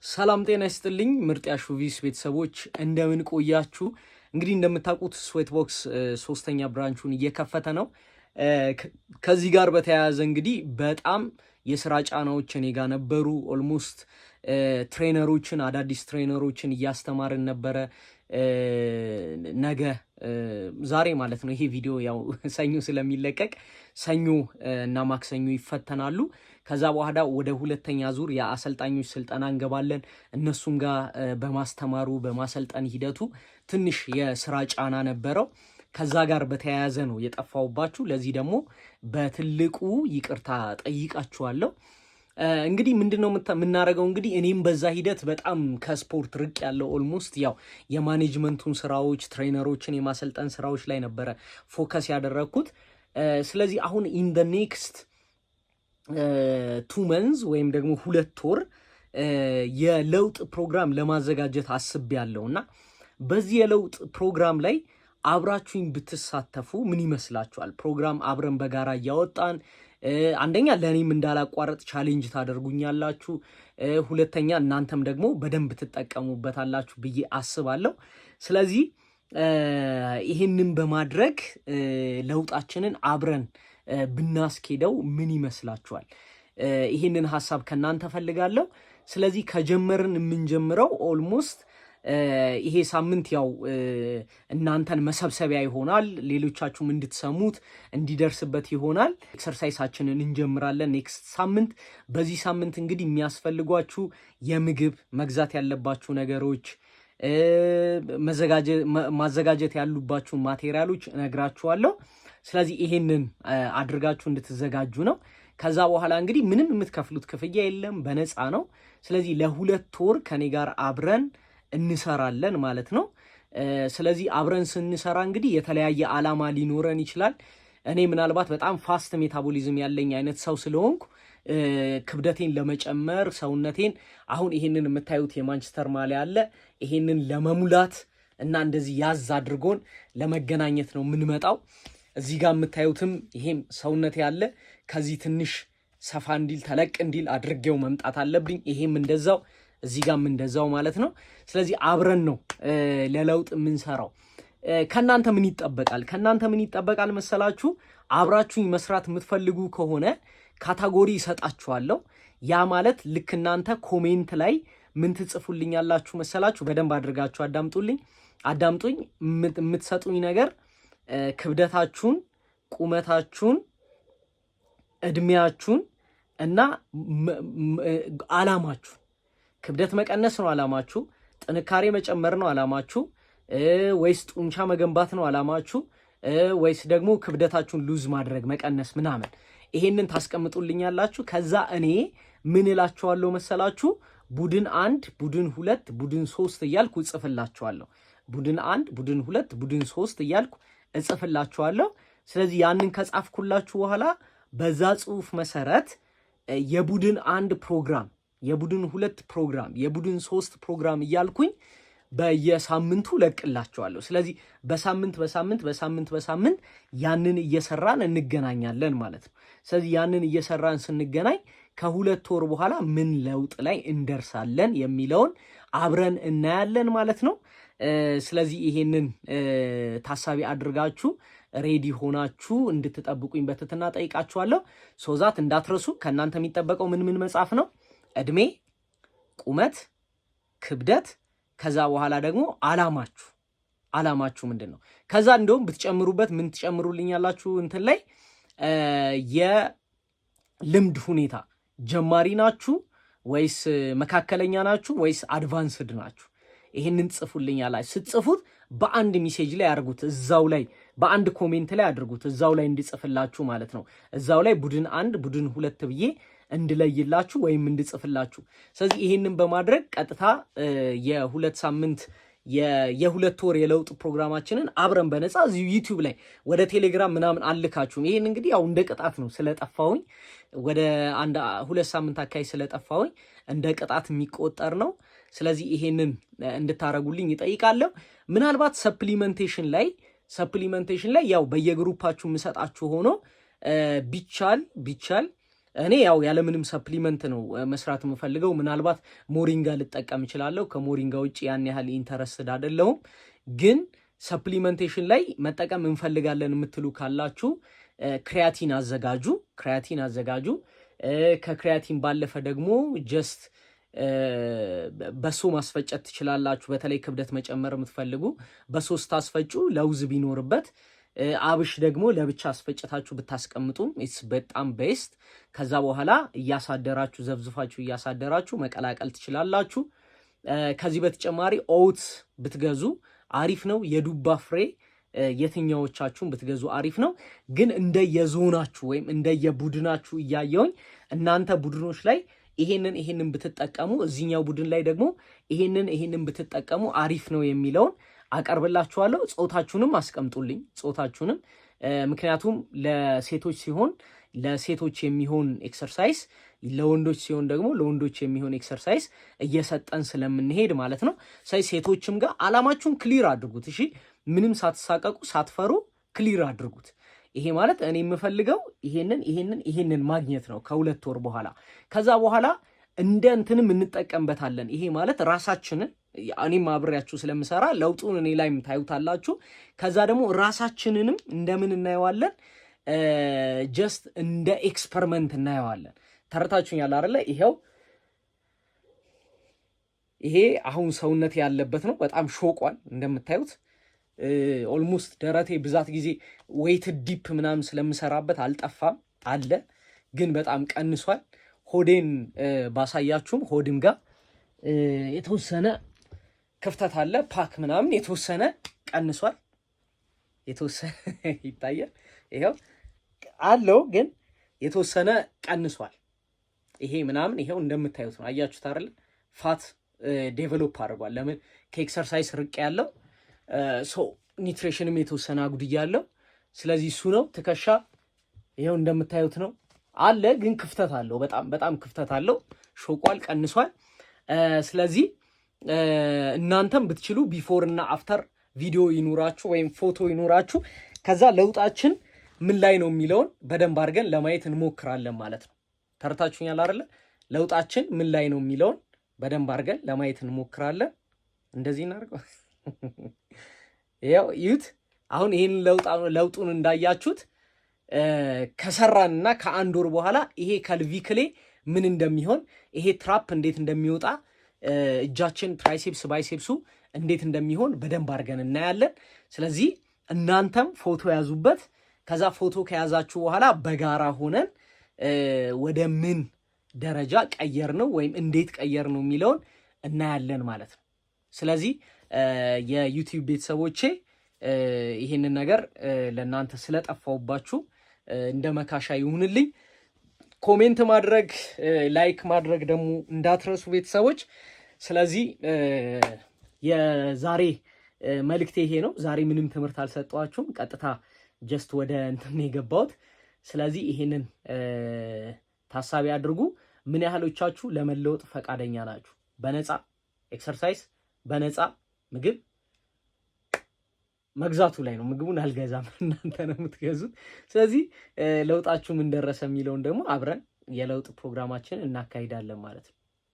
ሰላም ጤና ይስጥልኝ ምርጥ ያሹቪስ ቤተሰቦች እንደምን ቆያችሁ? እንግዲህ እንደምታውቁት ስዌትቦክስ ሶስተኛ ብራንቹን እየከፈተ ነው። ከዚህ ጋር በተያያዘ እንግዲህ በጣም የስራ ጫናዎች እኔ ጋር ነበሩ። ኦልሞስት ትሬነሮችን አዳዲስ ትሬነሮችን እያስተማርን ነበረ። ነገ ዛሬ ማለት ነው ይሄ ቪዲዮ ያው ሰኞ ስለሚለቀቅ ሰኞ እና ማክሰኞ ይፈተናሉ። ከዛ በኋላ ወደ ሁለተኛ ዙር የአሰልጣኞች ስልጠና እንገባለን። እነሱም ጋር በማስተማሩ በማሰልጠን ሂደቱ ትንሽ የስራ ጫና ነበረው። ከዛ ጋር በተያያዘ ነው የጠፋውባችሁ። ለዚህ ደግሞ በትልቁ ይቅርታ ጠይቃችኋለሁ። እንግዲህ ምንድነው የምናደርገው? እንግዲህ እኔም በዛ ሂደት በጣም ከስፖርት ርቅ ያለው ኦልሞስት ያው የማኔጅመንቱን ስራዎች ትሬነሮችን የማሰልጠን ስራዎች ላይ ነበረ ፎከስ ያደረግኩት። ስለዚህ አሁን ኢን ዘ ኔክስት 2 months ወይም ደግሞ 2 ወር የለውጥ ፕሮግራም ለማዘጋጀት አስቤያለሁ እና በዚህ የለውጥ ፕሮግራም ላይ አብራችሁኝ ብትሳተፉ ምን ይመስላችኋል? ፕሮግራም አብረን በጋራ እያወጣን አንደኛ ለኔም እንዳላቋረጥ ቻሌንጅ ታደርጉኛላችሁ፣ ሁለተኛ እናንተም ደግሞ በደንብ ትጠቀሙበታላችሁ ብዬ አስባለሁ። ስለዚህ ይሄንን በማድረግ ለውጣችንን አብረን ብናስኬደው ምን ይመስላችኋል? ይሄንን ሐሳብ ከናንተ ፈልጋለሁ። ስለዚህ ከጀመርን የምንጀምረው ኦልሞስት ይሄ ሳምንት ያው እናንተን መሰብሰቢያ ይሆናል፣ ሌሎቻችሁም እንድትሰሙት እንዲደርስበት ይሆናል። ኤክሰርሳይሳችንን እንጀምራለን ኔክስት ሳምንት። በዚህ ሳምንት እንግዲህ የሚያስፈልጓችሁ የምግብ መግዛት ያለባችሁ ነገሮች፣ ማዘጋጀት ያሉባችሁ ማቴሪያሎች እነግራችኋለሁ። ስለዚህ ይሄንን አድርጋችሁ እንድትዘጋጁ ነው። ከዛ በኋላ እንግዲህ ምንም የምትከፍሉት ክፍያ የለም፣ በነፃ ነው። ስለዚህ ለ2 ወር ከኔ ጋር አብረን እንሰራለን ማለት ነው። ስለዚህ አብረን ስንሰራ እንግዲህ የተለያየ ዓላማ ሊኖረን ይችላል። እኔ ምናልባት በጣም ፋስት ሜታቦሊዝም ያለኝ አይነት ሰው ስለሆንኩ ክብደቴን ለመጨመር ሰውነቴን አሁን ይሄንን የምታዩት የማንቸስተር ማሊያ አለ፣ ይሄንን ለመሙላት እና እንደዚህ ያዝ አድርጎን ለመገናኘት ነው የምንመጣው። እዚህ ጋር የምታዩትም ይሄም ሰውነቴ አለ፣ ከዚህ ትንሽ ሰፋ እንዲል ተለቅ እንዲል አድርጌው መምጣት አለብኝ። ይሄም እንደዛው እዚህ ጋርም እንደዛው ማለት ነው። ስለዚህ አብረን ነው ለለውጥ የምንሰራው። ከናንተ ምን ይጠበቃል መሰላችሁ? አብራችሁኝ መስራት የምትፈልጉ ከሆነ ካታጎሪ ይሰጣችኋለሁ። ያ ማለት ልክ እናንተ ኮሜንት ላይ ምን ትጽፉልኛላችሁ መሰላችሁ? በደንብ አድርጋችሁ አዳምጡኝ። የምትሰጡኝ ነገር ክብደታችሁን፣ ቁመታችሁን፣ እድሜያችሁን እና ዓላማችሁ። ክብደት መቀነስ ነው ዓላማችሁ? ጥንካሬ መጨመር ነው ዓላማችሁ? ወይስ ጡንቻ መገንባት ነው ዓላማችሁ? ወይስ ደግሞ ክብደታችሁን ሉዝ ማድረግ መቀነስ ምናምን? ይሄንን ታስቀምጡልኛላችሁ። ከዛ እኔ ምን እላችኋለሁ መሰላችሁ? ቡድን 1፣ ቡድን 2፣ ቡድን 3 እያልኩ እጽፍላችኋለሁ። ቡድን 1፣ ቡድን 2፣ ቡድን 3 እያልኩ እጽፍላችኋለሁ። ስለዚህ ያንን ከጻፍኩላችሁ በኋላ በዛ ጽሁፍ መሰረት የቡድን 1 ፕሮግራም፣ የቡድን 2 ፕሮግራም፣ የቡድን 3 ፕሮግራም እያልኩኝ በየሳምንቱ ለቅላችኋለሁ። ስለዚህ በሳምንት ያንን እየሰራን እንገናኛለን ማለት ነው። ስለዚህ ያንን እየሰራን ስንገናኝ ከ2 ወር በኋላ ምን ለውጥ ላይ እንደርሳለን የሚለውን አብረን እናያለን ማለት ነው። ስለዚህ ይሄንን ታሳቢ አድርጋችሁ ሬዲ ሆናችሁ እንድትጠብቁኝ በትህትና ጠይቃችኋለሁ። ሶዛት እንዳትረሱ። ከእናንተ የሚጠበቀው ምን መጻፍ ነው? እድሜ፣ ቁመት፣ ክብደት፣ ከዛ በኋላ ደግሞ ዓላማችሁ ምንድን ነው? ከዛ እንደውም ብትጨምሩበት ምን ትጨምሩልኛላችሁ? እንትን ላይ የልምድ ሁኔታ ጀማሪ ናችሁ ወይስ መካከለኛ ናችሁ ወይስ አድቫንስድ ናችሁ? ይሄንን ጽፉልኛላችሁ። ስትጽፉት በአንድ ሜሴጅ ላይ አድርጉት። እዛው ላይ በአንድ ኮሜንት ላይ አድርጉት። እዛው ላይ እንዲጽፍላችሁ ማለት ነው። እዛው ላይ ቡድን 1 ቡድን 2 ብዬ እንድለይላችሁ ወይም እንድጽፍላችሁ። ስለዚህ ይሄንን በማድረግ ቀጥታ የ2 ሳምንት የ2 ወር የለውጥ ፕሮግራማችንን አብረን በነፃ እዚሁ ዩቲዩብ ላይ ወደ ቴሌግራም ምናምን አልካችሁም። ይሄን እንግዲህ ያው እንደ ቅጣት ነው ስለጠፋሁኝ፣ ወደ 2 ሳምንት አካባቢ ስለጠፋሁኝ እንደ ቅጣት የሚቆጠር ነው። ስለዚህ ይሄንን እንድታረጉልኝ ይጠይቃለሁ። ምናልባት ሰፕሊመንቴሽን ላይ ያው በየግሩፓችሁ የምሰጣችሁ ሆኖ ቢቻል እኔ ያው ያለምንም ሰፕሊመንት ነው መስራት የምፈልገው። ምናልባት ሞሪንጋ ልጠቀም እችላለሁ። ከሞሪንጋ ውጭ ያን ያህል ኢንተረስትድ አይደለሁም። ግን ሰፕሊመንቴሽን ላይ መጠቀም እንፈልጋለን የምትሉ ካላችሁ ክሪያቲን አዘጋጁ። ከክሪያቲን ባለፈ ደግሞ ጀስት በሶ ማስፈጨት ትችላላችሁ። በተለይ ክብደት መጨመር የምትፈልጉ በሶ ታስፈጩ፣ ለውዝ ቢኖርበት። አብሽ ደግሞ ለብቻ አስፈጭታችሁ ብታስቀምጡም ኢትስ በጣም ቤስት። ከዛ በኋላ እያሳደራችሁ ዘብዝፋችሁ እያሳደራችሁ መቀላቀል ትችላላችሁ። ከዚህ በተጨማሪ ኦትስ ብትገዙ አሪፍ ነው። የዱባ ፍሬ የትኛዎቻችሁን ብትገዙ አሪፍ ነው። ግን እንደየዞናችሁ ወይም እንደየቡድናችሁ እያየውኝ እናንተ ቡድኖች ላይ ይሄንን ብትጠቀሙ፣ እዚህኛው ቡድን ላይ ደግሞ ይሄንን ብትጠቀሙ አሪፍ ነው የሚለውን አቀርብላችኋለሁ። ጾታችሁንም አስቀምጡልኝ፣ ጾታችሁንም። ምክንያቱም ለሴቶች ሲሆን ለሴቶች የሚሆን ኤክሰርሳይዝ፣ ለወንዶች ሲሆን ደግሞ ለወንዶች የሚሆን ኤክሰርሳይዝ እየሰጠን ስለምንሄድ ማለት ነው። ሴቶችም ጋር አላማችሁን ክሊር አድርጉት። እሺ፣ ምንም ሳትሳቀቁ ሳትፈሩ ክሊር አድርጉት። ይሄ ማለት እኔ የምፈልገው ይሄንን ማግኘት ነው ከ2 ወር በኋላ። ከዛ በኋላ እንደ እንትንም እንጠቀምበታለን። ይሄ ማለት ራሳችንን እኔም አብሬያችሁ ስለምሰራ ለውጡን እኔ ላይም ታዩታላችሁ። ከዛ ደግሞ ራሳችንንም እንደምን እናየዋለን? ጀስት እንደ ኤክስፐሪመንት እናየዋለን። ተረታችሁኛል አይደለ? ይሄ አሁን ሰውነት ያለበት ነው። በጣም ሾቋል እንደምታዩት። ኦልሞስት ደረቴ ብዛት ጊዜ ዌይት ዲፕ ምናምን ስለምሰራበት አልጠፋም አለ፣ ግን በጣም ቀንሷል። ሆዴን ባሳያችሁም ሆድም ጋር የተወሰነ ክፍተት አለ። ፓክ ምናምን የተወሰነ ቀንሷል። የተወሰነ ይታያል። ይሄው አለው፣ ግን የተወሰነ ቀንሷል። ይሄ ምናምን ይሄው እንደምታዩት ነው። አያችሁት አይደል? ፋት ዴቨሎፕ አድርጓል። ለምን? ከኤክሰርሳይዝ ርቅ ያለው ኒትሬሽንም የተወሰነ አጉድያለሁ። ስለዚህ እሱ ነው። ትከሻ ይሄው እንደምታዩት ነው አለ፣ ግን ክፍተት አለው። በጣም ክፍተት አለው። ሾቋል፣ ቀንሷል። ስለዚህ እናንተም ብትችሉ ቢፎር እና አፍተር ቪዲዮ ይኑራችሁ ወይም ፎቶ ይኑራችሁ። ከዛ ለውጣችን ምን ላይ ነው የሚለውን በደንብ አድርገን ለማየት እንሞክራለን ማለት ነው። ተርታችሁኛል አይደለ? ለውጣችን ምን ላይ ነው የሚለውን በደንብ አድርገን ለማየት እንሞክራለን። እንደዚህ እናድርገው። ያው ይሁት አሁን ይሄን ለውጡን እንዳያችሁት ከሰራንና ከ1 ወር በኋላ ይሄ ከልቪክሌ ምን እንደሚሆን፣ ይሄ ትራፕ እንዴት እንደሚወጣ፣ እጃችን ትራይሴፕስ ባይሴፕሱ እንዴት እንደሚሆን በደንብ አድርገን እናያለን። ስለዚህ እናንተም ፎቶ ያዙበት። ከዛ ፎቶ ከያዛችሁ በኋላ በጋራ ሆነን ወደ ምን ደረጃ ቀየር ነው ወይም እንዴት ቀየር ነው የሚለውን እናያለን ማለት ነው። ስለዚህ የዩቲዩብ ቤተሰቦቼ ይህንን ነገር ለእናንተ ስለጠፋውባችሁ እንደ መካሻ ይሁንልኝ። ኮሜንት ማድረግ ላይክ ማድረግ ደግሞ እንዳትረሱ ቤተሰቦች። ስለዚህ የዛሬ መልእክቴ ይሄ ነው። ዛሬ ምንም ትምህርት አልሰጠኋችሁም፣ ቀጥታ ጀስት ወደ እንትን የገባሁት። ስለዚህ ይሄንን ታሳቢ አድርጉ። ምን ያህሎቻችሁ ለመለወጥ ፈቃደኛ ናችሁ? በነፃ ኤክሰርሳይዝ፣ በነፃ ምግብ መግዛቱ ላይ ነው። ምግቡን አልገዛም፣ እናንተ ነው የምትገዙት። ስለዚህ ለውጣችሁ ምን ደረሰ የሚለውን ደግሞ አብረን የለውጥ ፕሮግራማችን እናካሂዳለን ማለት ነው።